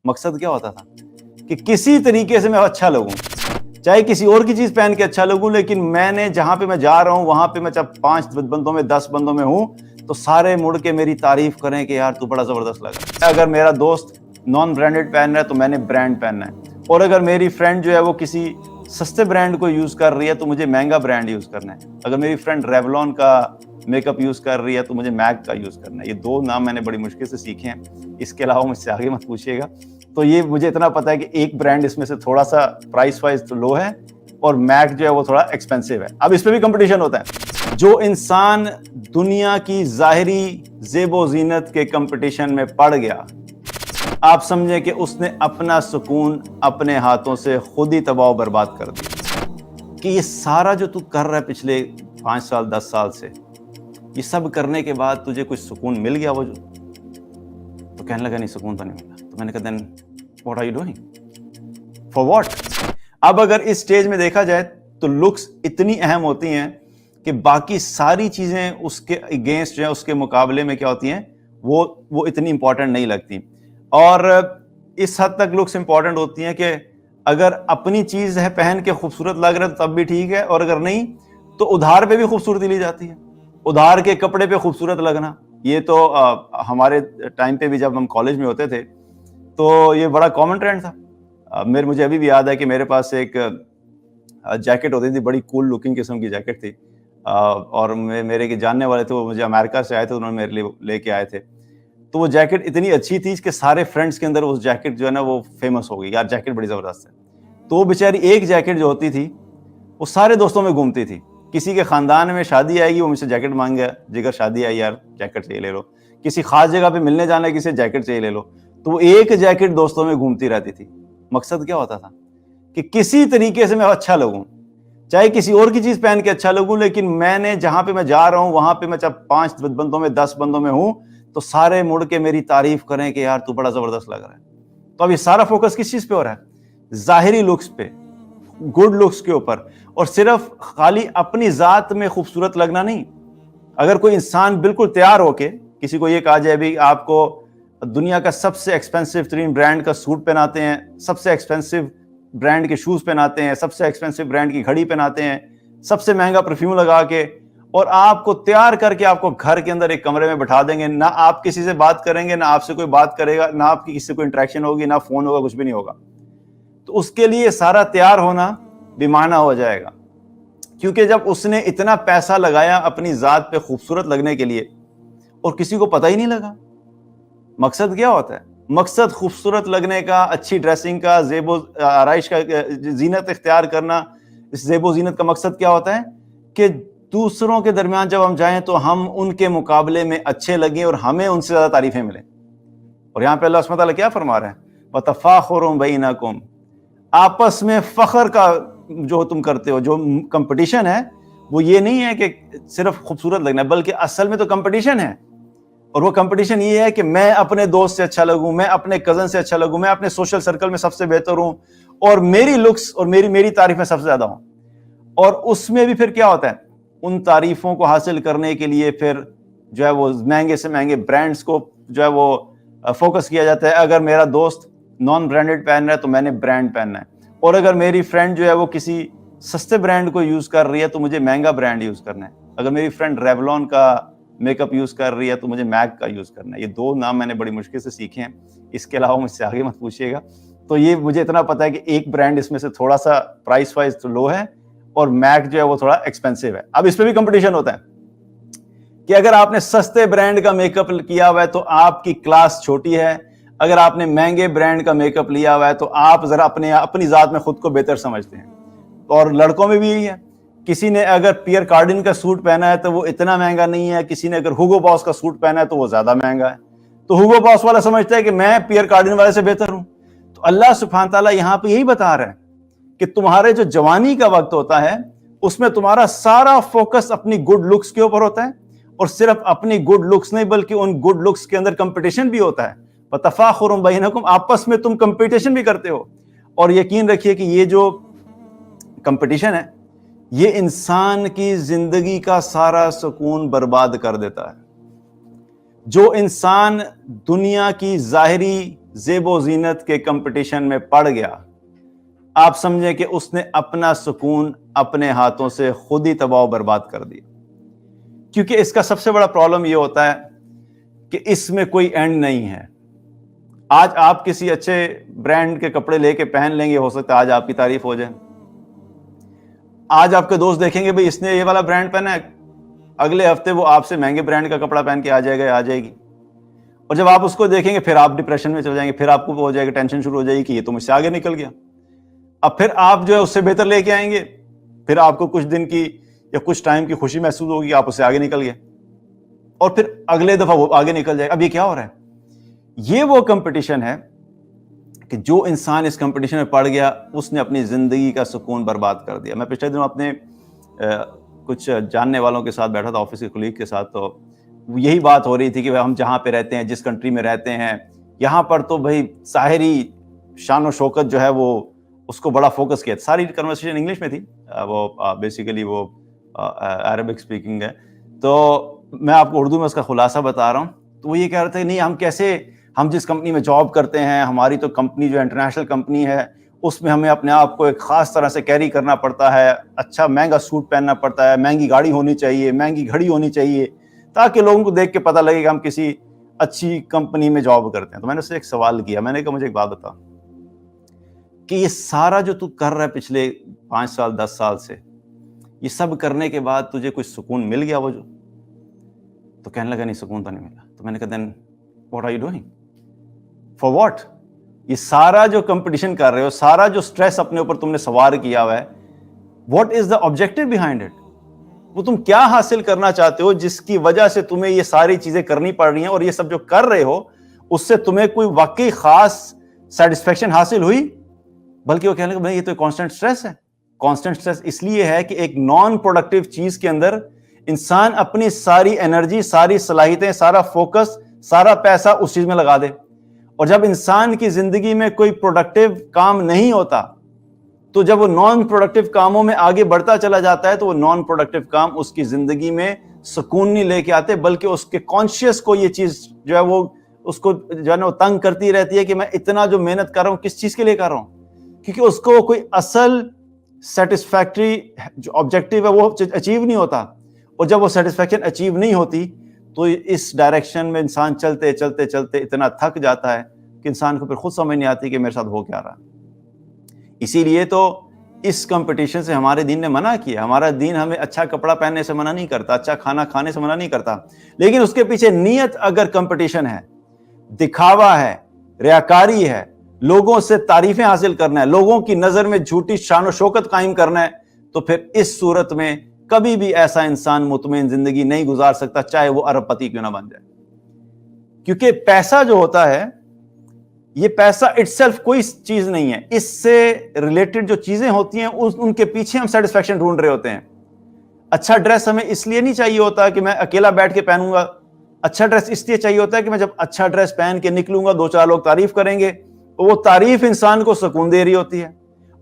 مقصد کیا ہوتا تھا کہ کسی طریقے سے میں اچھا لگوں, چاہے کسی اور کی چیز پہن کے اچھا لگوں, لیکن میں نے جہاں پہ میں جا رہا ہوں وہاں پہ میں چاہے 5 بندوں میں 10 بندوں میں ہوں تو سارے مڑ کے میری تعریف کریں کہ یار تو بڑا زبردست لگا. اگر میرا دوست نان برانڈڈ پہن رہا ہے تو میں نے برانڈ پہننا ہے, اور اگر میری فرینڈ جو ہے وہ کسی سستے برانڈ کو یوز کر رہی ہے تو مجھے مہنگا برانڈ یوز کرنا ہے. اگر میری فرینڈ ریولون کا میک اپ یوز کر رہی ہے تو مجھے میک کا یوز کرنا ہے. یہ 2 نام میں نے بڑی مشکل سے سیکھے ہیں, اس کے علاوہ مجھ سے آگے مت پوچھیے گا. تو یہ مجھے اتنا پتا ہے کہ ایک برانڈ اس میں سے تھوڑا سا پرائس وائز تو لو ہے اور میک جو ہے وہ تھوڑا ایکسپینسو ہے. اب اس پہ بھی کمپٹیشن ہوتا ہے. جو انسان دنیا کی ظاہری زیب و زینت کے کمپٹیشن میں پڑ گیا, آپ سمجھیں کہ اس نے اپنا سکون اپنے ہاتھوں سے خود ہی تباہ و برباد کر دیا. کہ یہ سارا جو تو کر رہا ہے پچھلے 5 سال 10 سال سے, یہ سب کرنے کے بعد تجھے کچھ سکون مل گیا؟ وہ جو تو کہنے لگا نہیں سکون تو نہیں ملا. تو میں نے کہا then what are you doing for what. اب اگر اس سٹیج میں دیکھا جائے تو لکس اتنی اہم ہوتی ہیں کہ باقی ساری چیزیں اس کے اگینسٹ جو ہے, اس کے مقابلے میں کیا ہوتی ہیں, وہ اتنی امپورٹنٹ نہیں لگتی. اور اس حد تک لکس امپورٹنٹ ہوتی ہیں کہ اگر اپنی چیز ہے پہن کے خوبصورت لگ رہا ہے تو تب بھی ٹھیک ہے, اور اگر نہیں تو ادھار پہ بھی خوبصورتی لی جاتی ہے. ادھار کے کپڑے پہ خوبصورت لگنا, یہ تو ہمارے ٹائم پہ بھی جب ہم کالج میں ہوتے تھے تو یہ بڑا کامن ٹرینڈ تھا. مجھے ابھی بھی یاد ہے کہ میرے پاس ایک جیکٹ ہوتی تھی, بڑی کول لکنگ قسم کی جیکٹ تھی, اور میرے کے جاننے والے تھے, وہ مجھے امریکہ سے آئے تھے, انہوں نے میرے لیے لے کے آئے تھے. تو وہ جیکٹ اتنی اچھی تھی کہ سارے فرینڈس کے اندر اس جیکٹ جو ہے نا وہ فیمس ہو گئی, یار جیکٹ بڑی زبردست ہے. تو وہ بیچاری ایک جیکٹ جو ہوتی تھی وہ سارے دوستوں میں گھومتی تھی. کسی کے خاندان میں شادی آئے گی, وہ مجھ سے جیکٹ مانگ گیا, جگر شادی آئی یار جیکٹ چاہیے لے لو. کسی خاص جگہ پہ ملنے جانا ہے, کسی سے جیکٹ چاہیے لے لو. تو وہ ایک جیکٹ دوستوں میں گھومتی رہتی تھی. مقصد کیا ہوتا تھا کہ کسی طریقے سے میں اچھا لگوں, چاہے کسی اور کی چیز پہن کے اچھا لگوں, لیکن میں نے جہاں پہ میں جا رہا ہوں وہاں پہ میں چاہے 5 بندوں میں 10 بندوں میں ہوں تو سارے مڑ کے میری تعریف کریں کہ یار تو بڑا زبردست لگ رہا ہے. تو اب یہ سارا فوکس کس چیز پہ ہو رہا ہے؟ ظاہری لکس پہ, گڈ لکس کے اوپر, اور صرف خالی اپنی ذات میں خوبصورت لگنا نہیں. اگر کوئی انسان بالکل تیار ہو کے کسی کو یہ کہا جائے بھی آپ کو دنیا کا سب سے ایکسپینسو ترین برانڈ کا سوٹ پہناتے ہیں, سب سے ایکسپینسو برانڈ کے شوز پہناتے ہیں, سب سے ایکسپینسو برانڈ کی گھڑی پہناتے ہیں, سب سے مہنگا پرفیوم لگا کے, اور آپ کو تیار کر کے آپ کو گھر کے اندر ایک کمرے میں بٹھا دیں گے, نہ آپ کسی سے بات کریں گے, نہ آپ سے کوئی بات کرے گا, نہ آپ کی کسی سے کوئی انٹریکشن ہوگی, نہ فون ہوگا, کچھ بھی نہیں ہوگا. تو اس کے لیے سارا تیار ہونا بے معنی ہو جائے گا, کیونکہ جب اس نے اتنا پیسہ لگایا اپنی ذات پہ خوبصورت لگنے کے لیے اور کسی کو پتہ ہی نہیں لگا. مقصد کیا ہوتا ہے؟ مقصد خوبصورت لگنے کا, اچھی ڈریسنگ کا, زیب و آرائش کا, زینت اختیار کرنا. اس زیب و زینت کا مقصد کیا ہوتا ہے کہ دوسروں کے درمیان جب ہم جائیں تو ہم ان کے مقابلے میں اچھے لگیں اور ہمیں ان سے زیادہ تعریفیں ملیں. اور یہاں پہ اللہ سبحانہ تعالیٰ کیا فرما رہے ہیں؟ وَتَفَاخُرٌ بَيْنَكُمْ, آپس میں فخر کا جو تم کرتے ہو, جو کمپٹیشن ہے وہ یہ نہیں ہے کہ صرف خوبصورت لگنا ہے, بلکہ اصل میں تو کمپٹیشن ہے. اور وہ کمپٹیشن یہ ہے کہ میں اپنے دوست سے اچھا لگوں, میں اپنے کزن سے اچھا لگوں, میں اپنے سوشل سرکل میں سب سے بہتر ہوں, اور میری لکس اور میری تعریفیں سب سے زیادہ ہوں. اور اس میں بھی پھر کیا ہوتا ہے, ان تعریفوں کو حاصل کرنے کے لیے پھر جو ہے وہ مہنگے سے مہنگے برانڈز کو جو ہے وہ فوکس کیا جاتا ہے. اگر میرا دوست نان برانڈڈ پہن رہا ہے تو میں نے برانڈ پہننا ہے, اور اگر میری فرینڈ جو ہے وہ کسی سستے برانڈ کو یوز کر رہی ہے تو مجھے مہنگا برانڈ یوز کرنا ہے. اگر میری فرینڈ ریولون کا میک اپ یوز کر رہی ہے تو مجھے میک کا یوز کرنا ہے. یہ 2 نام میں نے بڑی مشکل سے سیکھے ہیں, اس کے علاوہ مجھ سے آگے مت پوچھیے گا. تو یہ مجھے اتنا پتا ہے کہ ایک برانڈ اس میں سے تھوڑا سا پرائس وائز تو لو ہے اور میک جو ہے وہ تھوڑا ایکسپینسو ہے. اب اس پہ بھی کمپٹیشن ہوتا ہے کہ اگر آپ نے سستے برانڈ کا میک اپ کیا ہوا ہے تو آپ کی کلاس چھوٹی ہے, اگر آپ نے مہنگے برانڈ کا میک اپ لیا ہوا ہے تو آپ ذرا اپنی ذات میں خود کو بہتر سمجھتے ہیں. اور لڑکوں میں بھی یہی ہے, کسی نے اگر پیئر کارڈن کا سوٹ پہنا ہے تو وہ اتنا مہنگا نہیں ہے, کسی نے اگر ہوگو باس کا سوٹ پہنا ہے تو وہ زیادہ مہنگا ہے. تو ہوگو باس والا سمجھتا ہے کہ میں پیئر کارڈن والے سے بہتر ہوں. تو اللہ سبحانہ تعالیٰ یہاں پہ یہی بتا رہا ہے کہ تمہارے جو جوانی کا وقت ہوتا ہے اس میں تمہارا سارا فوکس اپنی گڈ لکس کے اوپر ہوتا ہے, اور صرف اپنی گڈ لکس نہیں بلکہ ان گڈ لکس کے اندر کمپٹیشن بھی ہوتا ہے. وَتَفَاخُرٌ بَيْنَكُمْ, آپس میں تم کمپٹیشن بھی کرتے ہو. اور یقین رکھیے کہ یہ جو کمپٹیشن ہے یہ انسان کی زندگی کا سارا سکون برباد کر دیتا ہے. جو انسان دنیا کی ظاہری زیب و زینت کے کمپٹیشن میں پڑ گیا, آپ سمجھیں کہ اس نے اپنا سکون اپنے ہاتھوں سے خود ہی تباہ و برباد کر دیا. کیونکہ اس کا سب سے بڑا پرابلم یہ ہوتا ہے کہ اس میں کوئی اینڈ نہیں ہے. آج آپ کسی اچھے برانڈ کے کپڑے لے کے پہن لیں گے, ہو سکتا ہے آج آپ کی تعریف ہو جائے. آج آپ کے دوست دیکھیں گے بھئی اس نے یہ والا برانڈ پہنا ہے, اگلے ہفتے وہ آپ سے مہنگے برانڈ کا کپڑا پہن کے آ جائے گی, اور جب آپ اس کو دیکھیں گے پھر آپ ڈپریشن میں چل جائیں گے, پھر آپ کو ہو جائے گا, ٹینشن شروع ہو جائے گی کہ یہ تو مجھ سے آگے نکل گیا. اب پھر آپ جو ہے اس سے بہتر لے کے آئیں گے, پھر آپ کو کچھ دن کی یا کچھ ٹائم کی خوشی محسوس ہوگی, آپ اس سے آگے نکل گئے, اور پھر اگلے دفعہ وہ آگے نکل جائے. اب یہ کیا ہو رہا ہے؟ یہ وہ کمپٹیشن ہے کہ جو انسان اس کمپٹیشن میں پڑ گیا اس نے اپنی زندگی کا سکون برباد کر دیا. میں پچھلے دنوں اپنے کچھ جاننے والوں کے ساتھ بیٹھا تھا, آفس کے کولیگ کے ساتھ, تو یہی بات ہو رہی تھی کہ ہم جہاں پہ رہتے ہیں, جس کنٹری میں رہتے ہیں, یہاں پر تو بھائی ظاہری شان و شوکت جو ہے وہ اس کو بڑا فوکس کیا. ساری کنورسیشن انگلش میں تھی, وہ بیسیکلی وہ عربک اسپیکنگ ہے, تو میں آپ کو اردو میں اس کا خلاصہ بتا رہا ہوں. تو وہ یہ کہہ رہے تھے نہیں ہم جس کمپنی میں جاب کرتے ہیں, ہماری تو کمپنی جو انٹرنیشنل کمپنی ہے, اس میں ہمیں اپنے آپ کو ایک خاص طرح سے کیری کرنا پڑتا ہے, اچھا مہنگا سوٹ پہننا پڑتا ہے, مہنگی گاڑی ہونی چاہیے, مہنگی گھڑی ہونی چاہیے, تاکہ لوگوں کو دیکھ کے پتہ لگے کہ ہم کسی اچھی کمپنی میں جاب کرتے ہیں. تو میں نے اس سے ایک سوال کیا, میں نے کہا مجھے ایک بات بتا کہ یہ سارا جو تو کر رہا ہے پچھلے 5 سال 10 سال سے, یہ سب کرنے کے بعد تجھے کوئی سکون مل گیا؟ وہ جو تو کہنے لگا نہیں, سکون تو نہیں ملا. تو میں نے کہا then what are you doing for what? یہ سارا جو کمپٹیشن کر رہے ہو, سارا جو سٹریس اپنے اوپر تم نے سوار کیا ہوا ہے, what is the objective behind it? وہ تم کیا حاصل کرنا چاہتے ہو جس کی وجہ سے تمہیں یہ ساری چیزیں کرنی پڑ رہی ہیں, اور یہ سب جو کر رہے ہو اس سے تمہیں کوئی واقعی خاص سیٹسفیکشن حاصل ہوئی؟ بلکہ وہ کہنے لگا بھائی یہ تو کانسٹنٹ سٹریس ہے. کانسٹنٹ سٹریس اس لیے ہے کہ ایک نان پروڈکٹیو چیز کے اندر انسان اپنی ساری انرجی, ساری صلاحیتیں, سارا فوکس, سارا پیسہ اس چیز میں لگا دے. اور جب انسان کی زندگی میں کوئی پروڈکٹیو کام نہیں ہوتا, تو جب وہ نان پروڈکٹیو کاموں میں آگے بڑھتا چلا جاتا ہے, تو وہ نان پروڈکٹیو کام اس کی زندگی میں سکون نہیں لے کے آتے, بلکہ اس کے کانشیس کو یہ چیز جو ہے وہ اس کو جو ہے نا وہ تنگ کرتی رہتی ہے کہ میں اتنا جو محنت کر رہا ہوں کس چیز کے لیے کر رہا ہوں, کیونکہ اس کو کوئی اصل سیٹسفیکٹری جو آبجیکٹیو ہے وہ اچیو نہیں ہوتا. اور جب وہ سیٹسفیکشن اچیو نہیں ہوتی تو اس ڈائریکشن میں انسان چلتے چلتے چلتے اتنا تھک جاتا ہے کہ انسان کو پھر خود سمجھ نہیں آتی کہ میرے ساتھ ہو کیا رہا. اسی لیے تو اس کمپٹیشن سے ہمارے دین نے منع کیا. ہمارا دین ہمیں اچھا کپڑا پہننے سے منع نہیں کرتا, اچھا کھانا کھانے سے منع نہیں کرتا, لیکن اس کے پیچھے نیت اگر کمپٹیشن ہے, دکھاوا ہے, ریاکاری ہے, لوگوں سے تعریفیں حاصل کرنا ہے, لوگوں کی نظر میں جھوٹی شان و شوکت قائم کرنا ہے, تو پھر اس صورت میں کبھی بھی ایسا انسان مطمئن زندگی نہیں گزار سکتا, چاہے وہ ارب پتی کیوں نہ بن جائے. کیونکہ پیسہ جو ہوتا ہے, یہ پیسہ اٹ سیلف کوئی چیز نہیں ہے, اس سے ریلیٹڈ جو چیزیں ہوتی ہیں ان کے پیچھے ہم سیٹسفیکشن ڈھونڈ رہے ہوتے ہیں. اچھا ڈریس ہمیں اس لیے نہیں چاہیے ہوتا کہ میں اکیلا بیٹھ کے پہنوں گا, اچھا ڈریس اس لیے چاہیے ہوتا ہے کہ میں جب اچھا ڈریس پہن کے نکلوں گا 2-4 لوگ تعریف کریں گے, وہ تعریف انسان کو سکون دے رہی ہوتی ہے,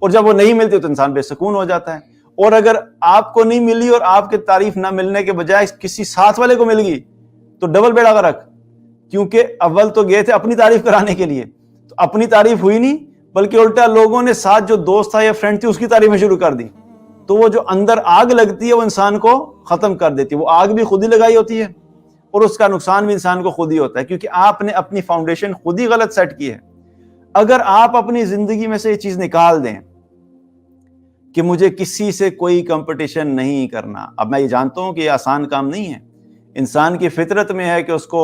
اور جب وہ نہیں ملتی تو انسان بے سکون ہو جاتا ہے. اور اگر آپ کو نہیں ملی اور آپ کی تعریف نہ ملنے کے بجائے کسی ساتھ والے کو مل گئی تو ڈبل بیڑا غرق, کیونکہ اول تو گئے تھے اپنی تعریف کرانے کے لیے, تو اپنی تعریف ہوئی نہیں, بلکہ الٹا لوگوں نے ساتھ جو دوست تھا یا فرینڈ تھی اس کی تعریفیں شروع کر دی. تو وہ جو اندر آگ لگتی ہے وہ انسان کو ختم کر دیتی ہے. وہ آگ بھی خود ہی لگائی ہوتی ہے اور اس کا نقصان بھی انسان کو خود ہی ہوتا ہے, کیونکہ آپ نے اپنی فاؤنڈیشن خود ہی غلط سیٹ کی ہے. اگر آپ اپنی زندگی میں سے یہ چیز نکال دیں کہ مجھے کسی سے کوئی کمپٹیشن نہیں کرنا. اب میں یہ جانتا ہوں کہ یہ آسان کام نہیں ہے, انسان کی فطرت میں ہے کہ اس کو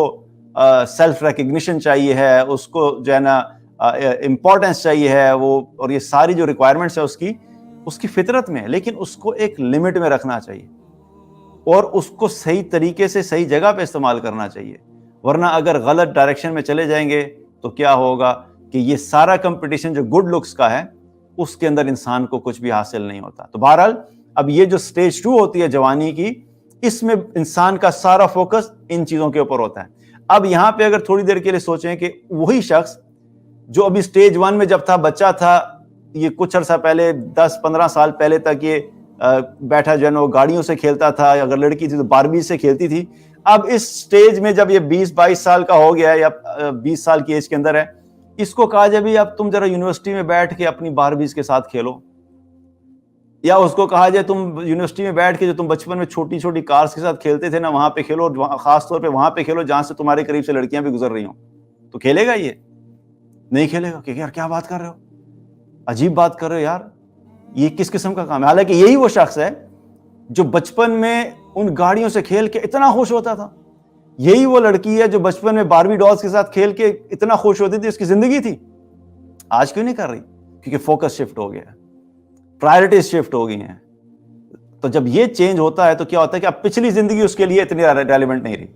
سیلف ریکگنیشن چاہیے ہے, اس کو جو ہے نا امپورٹنس چاہیے ہے, وہ اور یہ ساری جو ریکوائرمنٹس ہے اس کی فطرت میں ہے, لیکن اس کو ایک لمٹ میں رکھنا چاہیے اور اس کو صحیح طریقے سے صحیح جگہ پہ استعمال کرنا چاہیے. ورنہ اگر غلط ڈائریکشن میں چلے جائیں گے تو کیا ہوگا کہ یہ سارا کمپٹیشن جو گڈ لکس کا ہے اس کے اندر انسان کو کچھ بھی حاصل نہیں ہوتا. تو بہرحال اب یہ جو سٹیج 2 ہوتی ہے جوانی کی, اس میں انسان کا سارا فوکس ان چیزوں کے اوپر ہوتا ہے. اب یہاں پہ اگر تھوڑی دیر کے لیے سوچیں کہ وہی شخص جو ابھی سٹیج 1 میں جب تھا, بچہ تھا, یہ کچھ عرصہ پہلے 10-15 سال پہلے تک یہ بیٹھا جو ہے نا وہ گاڑیوں سے کھیلتا تھا, اگر لڑکی تھی تو باربی سے کھیلتی تھی. اب اس سٹیج میں جب یہ 20-22 سال کا ہو گیا ہے یا 20 سال کی ایج کے اندر ہے, اس کو کہا جائے بھی اب تم ذرا یونیورسٹی میں بیٹھ کے اپنی باربیز کے ساتھ کھیلو، یا اس کو کہا جائے تم یونیورسٹی میں بیٹھ کے جو تم بچپن میں چھوٹی چھوٹی کارز کے ساتھ کھیلتے تھے نا وہاں پہ کھیلو، اور خاص طور پہ وہاں پہ کھیلو جہاں سے تمہارے قریب سے لڑکیاں بھی گزر رہی ہوں، تو کھیلے گا؟ یہ نہیں کھیلے گا کہ یار کیا بات کر رہے ہو، عجیب بات کر رہے ہو یار، یہ کس قسم کا کام ہے؟ حالانکہ یہی وہ شخص ہے جو بچپن میں ان گاڑیوں سے کھیل کے اتنا خوش ہوتا تھا، یہی وہ لڑکی ہے جو بچپن میں باربی ڈالز کے ساتھ کھیل کے اتنا خوش ہوتی تھی، اس کی زندگی تھی۔ آج کیوں نہیں کر رہی؟ کیونکہ فوکس شفٹ ہو گیا ہے، پرائرٹیز شفٹ ہو گئی ہیں۔ تو جب یہ چینج ہوتا ہے تو کیا ہوتا ہے کہ اب پچھلی زندگی اس کے لیے اتنی ریلیونٹ نہیں رہی۔